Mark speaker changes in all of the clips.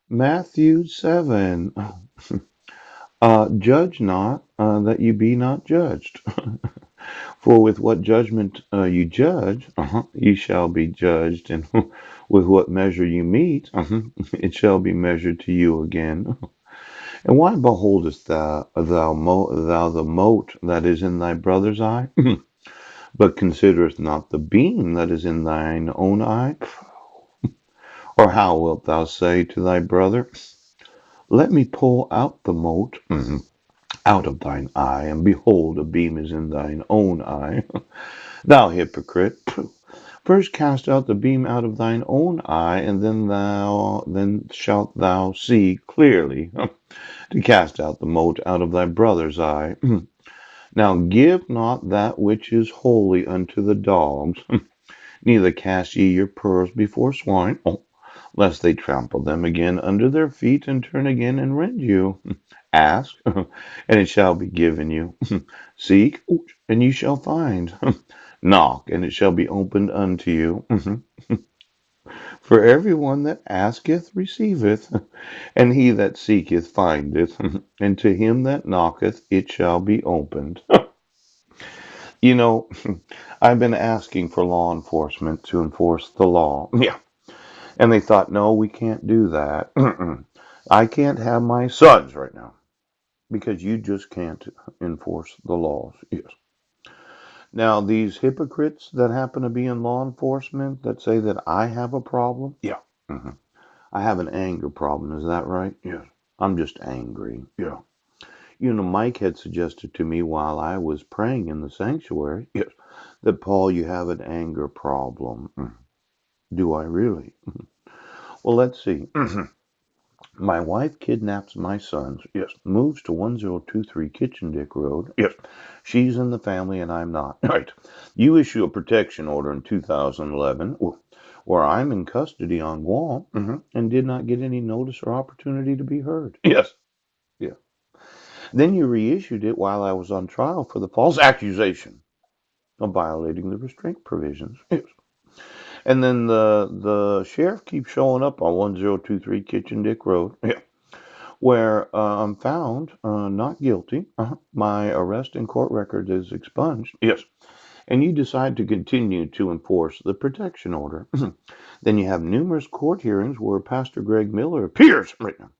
Speaker 1: Matthew 7. Judge not, that you be not judged. For with what judgment you judge, you shall be judged, and with what measure you meet, it shall be measured to you again. And why beholdest thou the mote that is in thy brother's eye, but considerest not the beam that is in thine own eye? Or how wilt thou say to thy brother, let me pull out the mote out of thine eye, and behold, a beam is in thine own eye? Thou hypocrite, first cast out the beam out of thine own eye, and then shalt thou see clearly to cast out the mote out of thy brother's eye. Now give not that which is holy unto the dogs, neither cast ye your pearls before swine, lest they trample them again under their feet, and turn again and rend you. Ask, and it shall be given you. Seek, and ye shall find. Knock, and it shall be opened unto you. For every one that asketh receiveth, and he that seeketh findeth, and to him that knocketh it shall be opened. You know, I've been asking for law enforcement to enforce the law. Yeah. And they thought, no, we can't do that. I can't have my sons right now because you just can't enforce the laws. Yes. Now, these hypocrites that happen to be in law enforcement that say that I have a problem. Yeah. hmm I have an anger problem. Is that right? Yes. I'm just angry. Yeah. You know, Mike had suggested to me while I was praying in the sanctuary, yes, that Paul, you have an anger problem. Do I really? Well, let's see. My wife kidnaps my sons. Yes. Moves to 1023 Kitchen Dick Road. Yes. She's in the family and I'm not. Right. You issue a protection order in 2011 where I'm in custody on Guam and did not get any notice or opportunity to be heard. Yes. Yeah. Then you reissued it while I was on trial for the false accusation of violating the restraint provisions. Yes. And then the sheriff keeps showing up on 1023 Kitchen Dick Road. Yeah. Where I'm found not guilty. My arrest and court record is expunged. Yes. And you decide to continue to enforce the protection order. Then you have numerous court hearings where Pastor Greg Miller appears right now.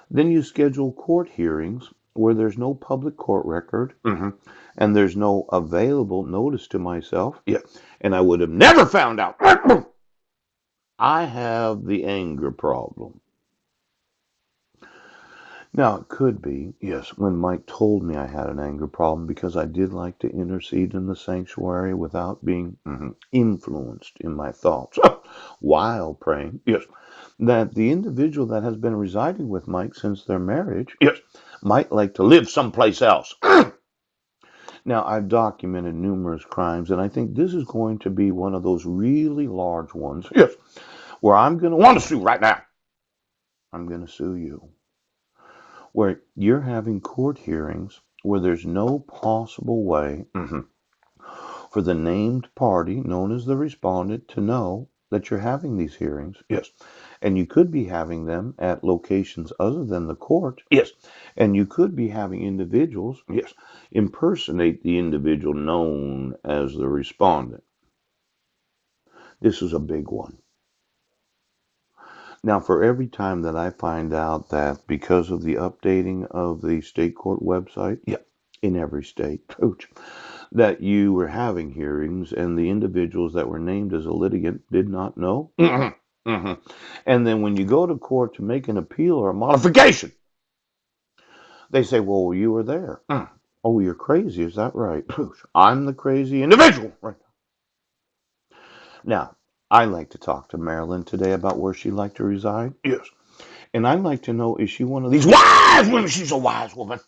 Speaker 1: Then you schedule court hearings where there's no public court record and there's no available notice to myself. Yeah. And I would have never found out. I have the anger problem. Now, it could be, yes, when Mike told me I had an anger problem because I did like to intercede in the sanctuary without being influenced in my thoughts while praying. Yes, that the individual that has been residing with Mike since their marriage, yes, might like to live someplace else. Now, I've documented numerous crimes, and I think this is going to be one of those really large ones, yes, where I'm going to want to sue right now. I'm going to sue you. Where you're having court hearings where there's no possible way for the named party, known as the respondent, to know that you're having these hearings. Yes. And you could be having them at locations other than the court. Yes. And you could be having individuals, yes, impersonate the individual known as the respondent. This is a big one. Now, for every time that I find out that because of the updating of the state court website, yeah, in every state, coach, that you were having hearings and the individuals that were named as a litigant did not know. And then when you go to court to make an appeal or a modification, they say, well, you were there. Oh, you're crazy. Is that right? I'm the crazy individual. Right. Now, I like to talk to Marilyn today about where she'd like to reside. Yes. And I'd like to know, is she one of these wise women? She's a wise woman.